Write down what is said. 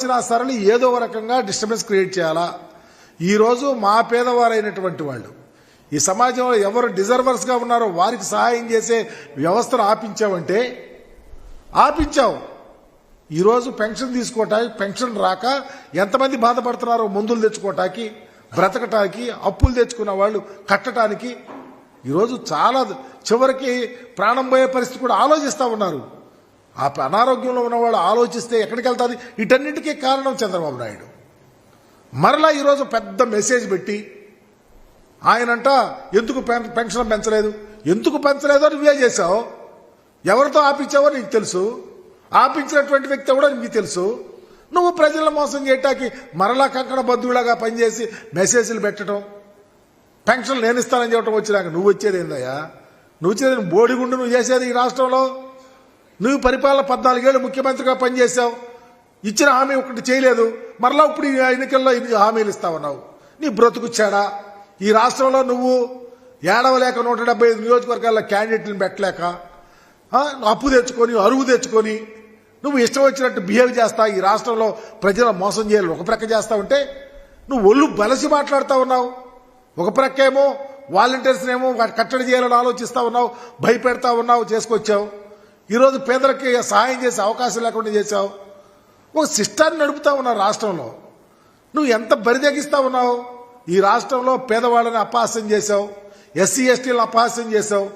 వచ్చినా సరే ఏదో ఒక రకంగా డిస్టర్బెన్స్ క్రియేట్ చేయాలా. ఈరోజు మా పేదవారైనటువంటి వాళ్ళు ఈ సమాజంలో ఎవరు డిజర్వర్స్గా ఉన్నారో వారికి సహాయం చేసే వ్యవస్థను ఆపించావంటే ఆపించావు. ఈరోజు పెన్షన్ తీసుకోవటానికి పెన్షన్ రాక ఎంతమంది బాధపడుతున్నారో, మందులు తెచ్చుకోవటానికి, బ్రతకటానికి, అప్పులు తెచ్చుకున్న వాళ్ళు కట్టడానికి ఈరోజు చాలా చివరికి ప్రాణం పోయే పరిస్థితి కూడా ఆలోచిస్తూ ఉన్నారు. ఆ అనారోగ్యంలో ఉన్నవాళ్ళు ఆలోచిస్తే ఎక్కడికి వెళ్తాది? వీటన్నిటికీ కారణం చంద్రబాబు నాయుడు. మరలా ఈరోజు పెద్ద మెసేజ్ పెట్టి ఆయనంట ఎందుకు పెన్షన్ పెంచలేదు, ఎందుకు పెంచలేదో నువ్వే చేశావు. ఎవరితో ఆపించావో నీకు తెలుసు, ఆపించినటువంటి వ్యక్తి కూడా నీకు తెలుసు. నువ్వు ప్రజలను మోసం చేయటానికి మరలా కంకణ బంధువులాగా పనిచేసి మెసేజ్లు పెట్టడం, పెన్షన్ నేను ఇస్తానని చెప్పడం వచ్చినాక నువ్వు వచ్చేది ఏందయ్యా? నువ్వు వచ్చేది బోడిగుండు నువ్వు చేసేది ఈ రాష్ట్రంలో. నువ్వు పరిపాలన 14 ఏళ్ళు ముఖ్యమంత్రిగా పనిచేశావు, ఇచ్చిన హామీ ఒకటి చేయలేదు, మరలా ఇప్పుడు ఈ ఎన్నికల్లో హామీలు ఇస్తావన్నావు. నీ బ్రతుకుచ్చాడా? ఈ రాష్ట్రంలో నువ్వు ఏడవలేక 175 నియోజకవర్గాల్లో క్యాండిడేట్లను పెట్టలేక అప్పు తెచ్చుకొని అరువు తెచ్చుకొని నువ్వు ఇష్టం వచ్చినట్టు బిహేవ్ చేస్తా ఈ రాష్ట్రంలో ప్రజల మోసం చేయాలి ఒక ప్రక్క చేస్తా ఉంటే నువ్వు ఒళ్ళు బలసి మాట్లాడుతూ ఉన్నావు. ఒక ప్రక్కేమో వాలంటీర్స్నేమో కట్టడి చేయాలని ఆలోచిస్తా ఉన్నావు, భయపెడతా ఉన్నావు, చేసుకొచ్చావు. ఈరోజు పేదలకి సహాయం చేసే అవకాశం లేకుండా చేశావు. ఒక సిస్టాన్ని నడుపుతా ఉన్నావు రాష్ట్రంలో. నువ్వు ఎంత బరిదెగిస్తా ఉన్నావు. ఈ రాష్ట్రంలో పేదవాళ్ళని అపహాస్యం చేశావు, ఎస్సీ ఎస్టీలను అపహాస్యం చేశావు,